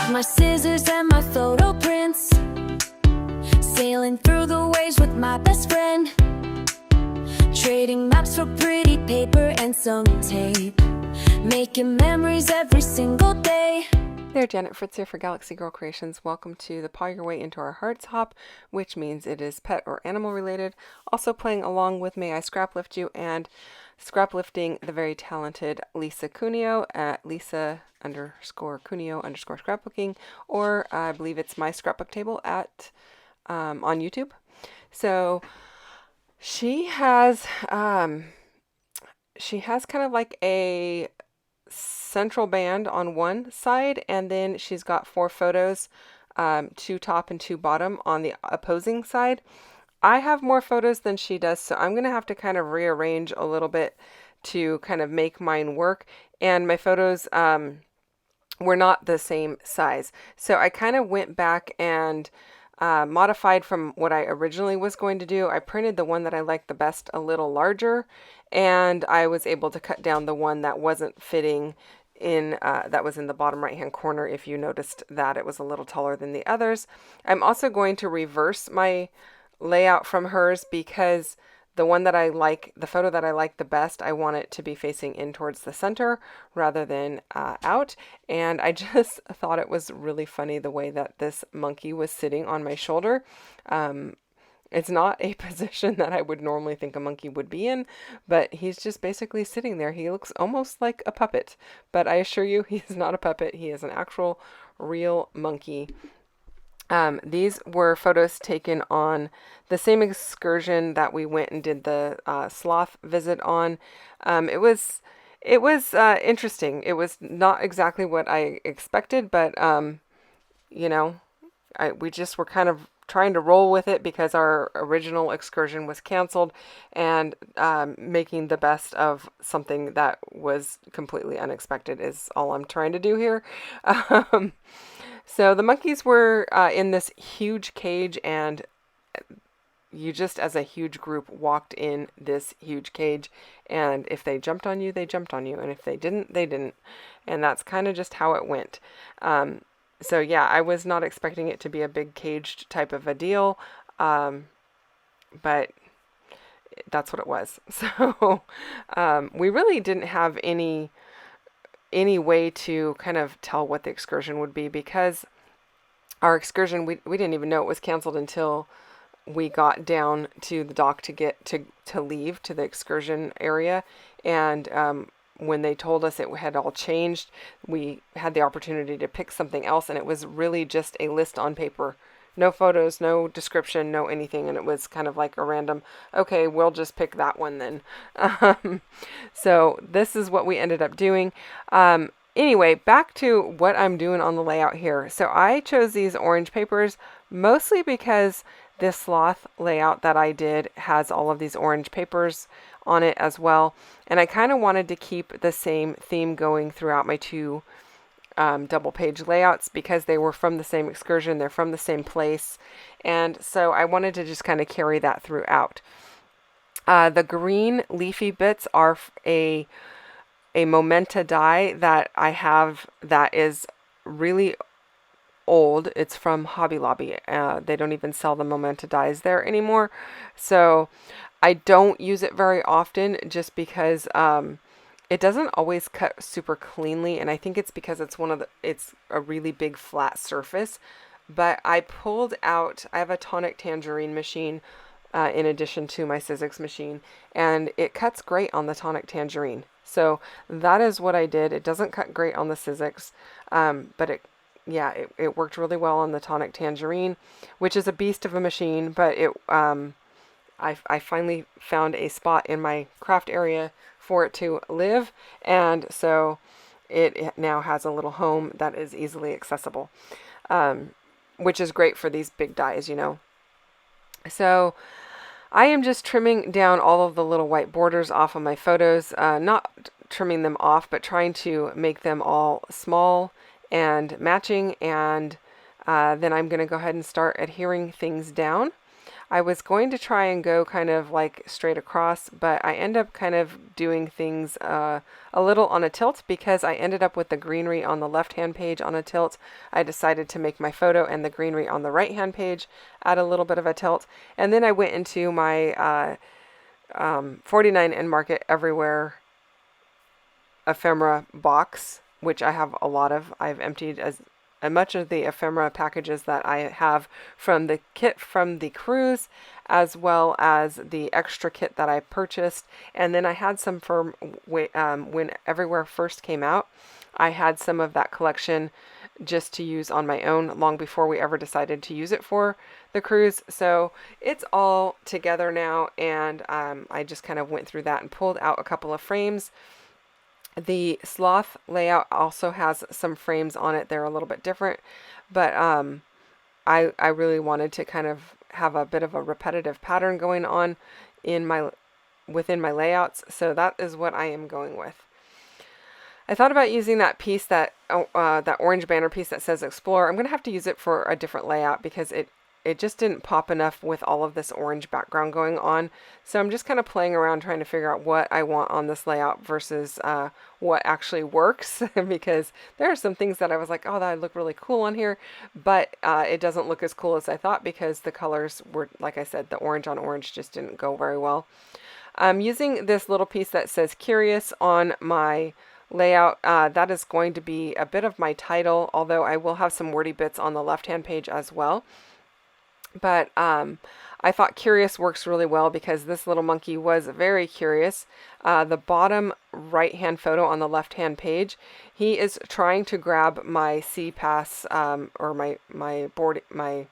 my scissors and my photo prints, sailing through the waves with my best friend, trading maps for pretty paper and some tape, making memories every single day. There, Janet Fritz here for Galaxy Girl Creations. Welcome to the Paw Your Way Into Our Hearts hop, which means it is pet or animal related. Also playing along with May I Scraplift You and scraplifting the very talented Lisa Cuneo at Lisa_Cuneo_scrapbooking, or I believe it's My Scrapbook Table at on YouTube. So she has kind of like a central band on one side, and then she's got 4 photos, 2 top and 2 bottom on the opposing side. I have more photos than she does, so I'm gonna have to kind of rearrange a little bit to kind of make mine work, and my photos were not the same size, so I kind of went back and modified from what I originally was going to do. I printed the one that I liked the best a little larger, and I was able to cut down the one that wasn't fitting in, that was in the bottom right hand corner. If you noticed that it was a little taller than the others. I'm also going to reverse my layout from hers, because the one that I like, the photo that I like the best, I want it to be facing in towards the center rather than out. And I just thought it was really funny the way that this monkey was sitting on my shoulder. It's not a position that I would normally think a monkey would be in, but he's just basically sitting there. He looks almost like a puppet, but I assure you he's not a puppet. He is an actual real monkey. These were photos taken on the same excursion that we went and did the sloth visit on. It was interesting. It was not exactly what I expected, but you know, we just were kind of trying to roll with it because our original excursion was canceled, and making the best of something that was completely unexpected is all I'm trying to do here. So the monkeys were in this huge cage, and you just as a huge group walked in this huge cage, and if they jumped on you, they jumped on you, and if they didn't, they didn't. And that's kind of just how it went. So yeah, I was not expecting it to be a big caged type of a deal, but that's what it was. So we really didn't have any way to kind of tell what the excursion would be, because our excursion, we didn't even know it was canceled until we got down to the dock to get to leave to the excursion area. And when they told us it had all changed, we had the opportunity to pick something else, and it was really just a list on paper. No photos, no description, no anything, and it was kind of like a random, okay, we'll just pick that one then. So this is what we ended up doing. Anyway, back to what I'm doing on the layout here. So I chose these orange papers mostly because this sloth layout that I did has all of these orange papers on it as well, and I kind of wanted to keep the same theme going throughout my 2 double page layouts, because they were from the same excursion, they're from the same place, and so I wanted to just kind of carry that throughout. The green leafy bits are a Momenta die that I have that is really old. It's from Hobby Lobby. They don't even sell the Momenta dies there anymore, so I don't use it very often, just because it doesn't always cut super cleanly, and I think it's because it's a really big flat surface. But I pulled out, I have a tonic tangerine machine in addition to my Sizzix machine, and it cuts great on the tonic tangerine. So that is what I did. It doesn't cut great on the Sizzix, but it worked really well on the tonic tangerine, which is a beast of a machine, but I finally found a spot in my craft area for it to live, and so it now has a little home that is easily accessible, which is great for these big dies, you know. So I am just trimming down all of the little white borders off of my photos, not trimming them off, but trying to make them all small and matching, and then I'm going to go ahead and start adhering things down. I was going to try and go kind of like straight across, but I end up kind of doing things a little on a tilt because I ended up with the greenery on the left-hand page on a tilt. I decided to make my photo and the greenery on the right-hand page at a little bit of a tilt. And then I went into my 49 and Market Everywhere ephemera box, which I have a lot of. I've emptied as much of the ephemera packages that I have from the kit from the cruise, as well as the extra kit that I purchased. And then I had some from when Everywhere first came out. I had some of that collection just to use on my own long before we ever decided to use it for the cruise. So it's all together now, and I just kind of went through that and pulled out a couple of frames. The sloth layout also has some frames on it. They're a little bit different, but I really wanted to kind of have a bit of a repetitive pattern going on within my layouts, so that is what I am going with. I thought about using that piece, that orange banner piece that says Explore. I'm going to have to use it for a different layout because it just didn't pop enough with all of this orange background going on. So I'm just kind of playing around trying to figure out what I want on this layout versus what actually works because there are some things that I was like, oh, that would look really cool on here, but it doesn't look as cool as I thought because the colors were, like I said, the orange on orange just didn't go very well. I'm using this little piece that says Curious on my layout. That is going to be a bit of my title, although I will have some wordy bits on the left-hand page as well. But I thought Curious works really well because this little monkey was very curious. The bottom right-hand photo on the left-hand page, he is trying to grab my sea pass or my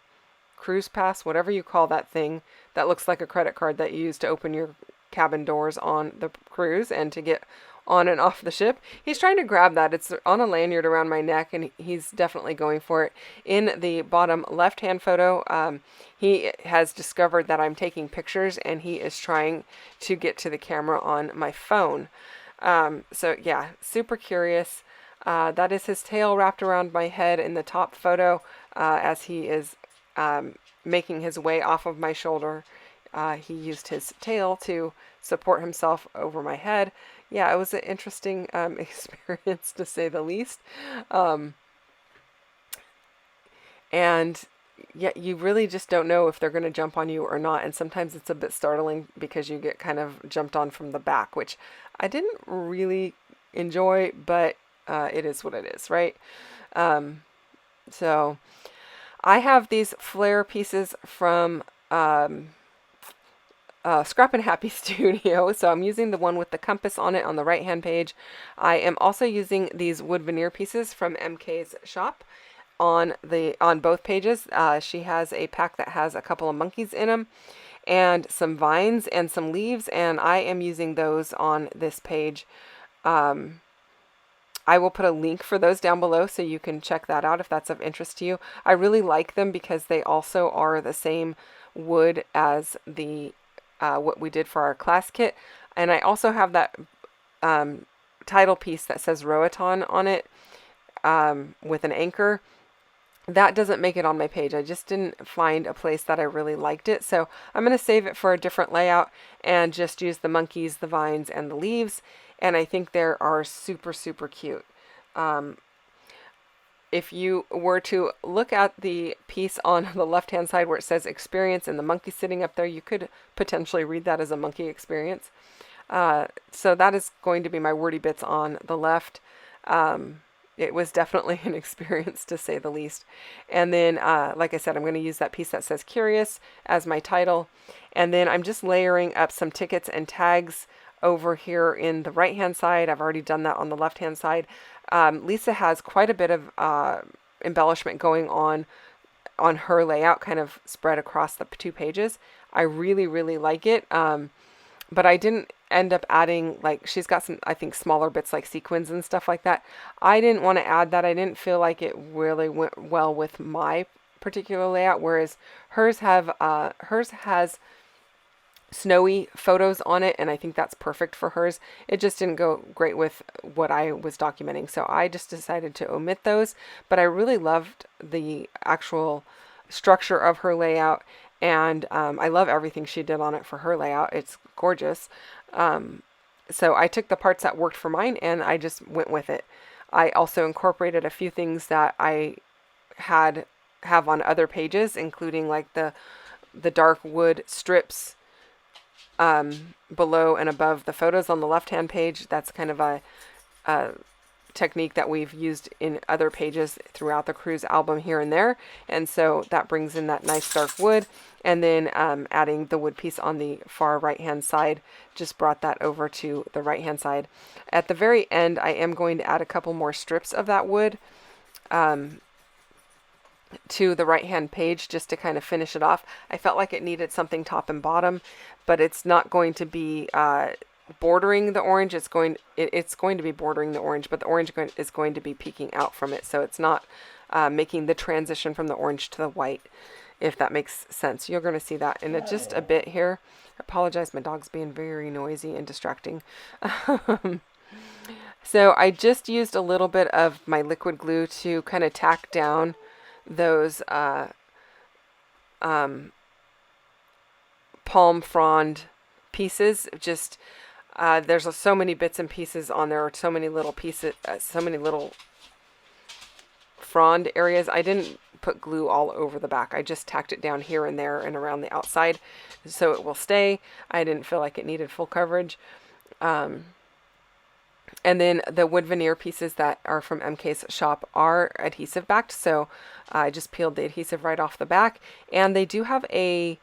cruise pass, whatever you call that thing that looks like a credit card that you use to open your cabin doors on the cruise and to get on and off the ship. He's trying to grab that. It's on a lanyard around my neck, and he's definitely going for it. In the bottom left-hand photo, he has discovered that I'm taking pictures, and he is trying to get to the camera on my phone. So yeah, super curious. That is his tail wrapped around my head in the top photo as he is making his way off of my shoulder. He used his tail to support himself over my head. Yeah, it was an interesting experience to say the least. And yet you really just don't know if they're going to jump on you or not. And sometimes it's a bit startling because you get kind of jumped on from the back, which I didn't really enjoy, but it is what it is, right? So I have these flare pieces from Scrappin Happy Studio, so I'm using the one with the compass on it on the right hand page. I am also using these wood veneer pieces from MK's shop on both pages. She has a pack that has a couple of monkeys in them and some vines and some leaves, and I am using those on this page. I will put a link for those down below so you can check that out if that's of interest to you. I really like them because they also are the same wood as the what we did for our class kit, and I also have that title piece that says Roatan on it with an anchor. That doesn't make it on my page. I just didn't find a place that I really liked it, so I'm going to save it for a different layout and just use the monkeys, the vines, and the leaves, and I think they are super, super cute. If you were to look at the piece on the left-hand side where it says experience and the monkey sitting up there, you could potentially read that as a monkey experience. So that is going to be my wordy bits on the left. It was definitely an experience to say the least. And then, like I said, I'm going to use that piece that says curious as my title. And then I'm just layering up some tickets and tags over here in the right-hand side. I've already done that on the left-hand side. Lisa has quite a bit of embellishment going on her layout, kind of spread across the two pages. I really, really like it. But I didn't end up adding, like, she's got some, I think, smaller bits like sequins and stuff like that. I didn't want to add that. I didn't feel like it really went well with my particular layout, whereas hers has snowy photos on it, and I think that's perfect for hers. It just didn't go great with what I was documenting, so I just decided to omit those. But I really loved the actual structure of her layout, And I love everything she did on it for her layout. It's gorgeous. So I took the parts that worked for mine and I just went with it. I also incorporated a few things that I have on other pages, including like the dark wood strips below and above the photos on the left-hand page. That's kind of a technique that we've used in other pages throughout the cruise album here and there. And so that brings in that nice dark wood. And then adding the wood piece on the far right-hand side just brought that over to the right-hand side. At the very end, I am going to add a couple more strips of that wood to the right-hand page just to kind of finish it off. I felt like it needed something top and bottom, but it's not going to be bordering the orange. It's going to be bordering the orange, but the orange is going to be peeking out from it, so it's not making the transition from the orange to the white, if that makes sense. You're going to see that in just a bit here. I apologize, my dog's being very noisy and distracting. So I just used a little bit of my liquid glue to kind of tack down those palm frond pieces. Just there's so many bits and pieces on there, or so many little pieces, so many little frond areas. I didn't put glue all over the back. I just tacked it down here and there and around the outside so it will stay. I didn't feel like it needed full coverage. And then the wood veneer pieces that are from MK's shop are adhesive backed, so I just peeled the adhesive right off the back. And they do have a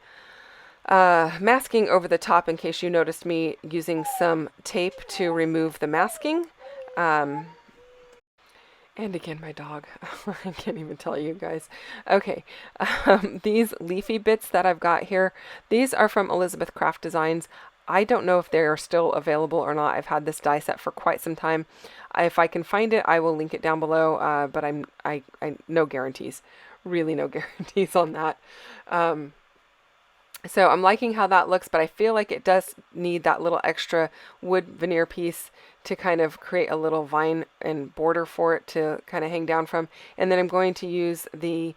masking over the top in case you noticed me using some tape to remove the masking. And again, my dog. I can't even tell you guys. Okay, these leafy bits that I've got here, these are from Elizabeth Craft Designs. I don't know if they are still available or not. I've had this die set for quite some time. If I can find it, I will link it down below, but I no guarantees. Really no guarantees on that. So I'm liking how that looks, but I feel like it does need that little extra wood veneer piece to kind of create a little vine and border for it to kind of hang down from. And then I'm going to use the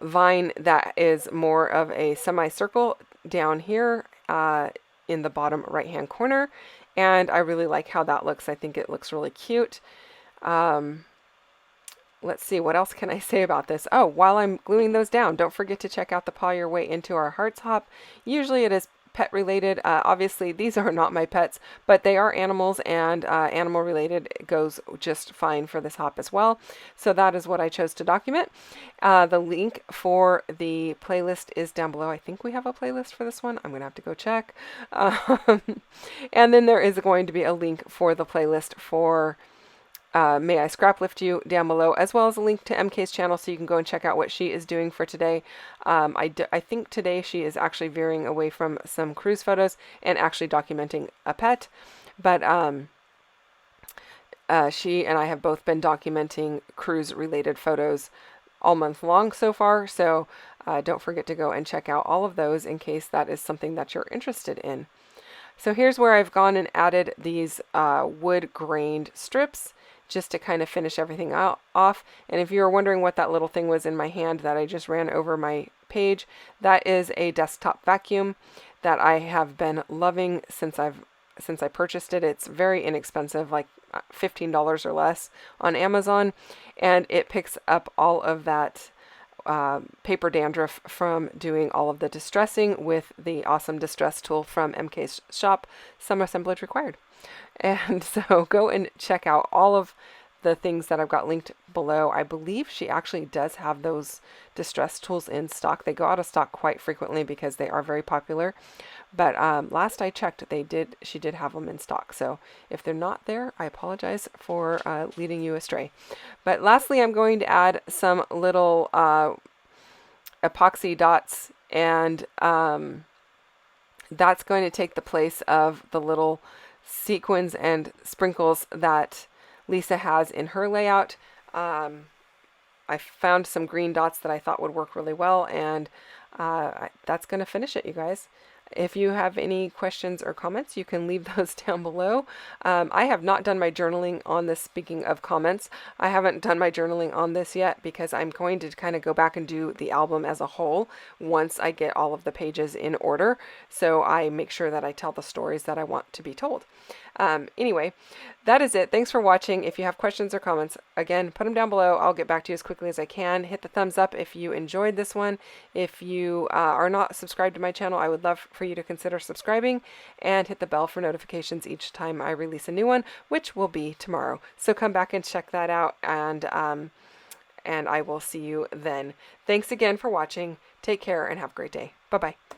vine that is more of a semicircle down here in the bottom right hand corner, and I really like how that looks. I think it looks really cute. Let's see, what else can I say about this? Oh, while I'm gluing those down, don't forget to check out the Paw Your Way Into Our Hearts hop. Usually it is pet related. Obviously these are not my pets, but they are animals, and animal related goes just fine for this hop as well. So that is what I chose to document. The link for the playlist is down below. I think we have a playlist for this one. I'm gonna have to go check. And then there is going to be a link for the playlist for May I Scraplift You down below, as well as a link to MK's channel so you can go and check out what she is doing for today. I think today she is actually veering away from some cruise photos and actually documenting a pet, but she and I have both been documenting cruise related photos all month long so far, so don't forget to go and check out all of those in case that is something that you're interested in. So here's where I've gone and added these wood grained strips just to kind of finish everything off. And if you were wondering what that little thing was in my hand that I just ran over my page, that is a desktop vacuum that I have been loving since I purchased it. It's very inexpensive, like $15 or less on Amazon, and it picks up all of that paper dandruff from doing all of the distressing with the awesome distress tool from MK's shop. Some assemblage required. And so go and check out all of the things that I've got linked below. I believe she actually does have those distress tools in stock. They go out of stock quite frequently because they are very popular. But last I checked, she did have them in stock. So if they're not there, I apologize for leading you astray. But lastly, I'm going to add some little epoxy dots, and that's going to take the place of the little sequins and sprinkles that Lisa has in her layout. I found some green dots that I thought would work really well, and that's going to finish it, you guys. If you have any questions or comments, you can leave those down below. I have not done my journaling on this. Speaking of comments, I haven't done my journaling on this yet because I'm going to kind of go back and do the album as a whole once I get all of the pages in order, so I make sure that I tell the stories that I want to be told. Anyway, that is it. Thanks for watching. If you have questions or comments, again, put them down below. I'll get back to you as quickly as I can. Hit the thumbs up if you enjoyed this one. If you are not subscribed to my channel, I would love for you to consider subscribing, and hit the bell for notifications each time I release a new one, which will be tomorrow. So come back and check that out, and I will see you then. Thanks again for watching. Take care and have a great day. Bye-bye.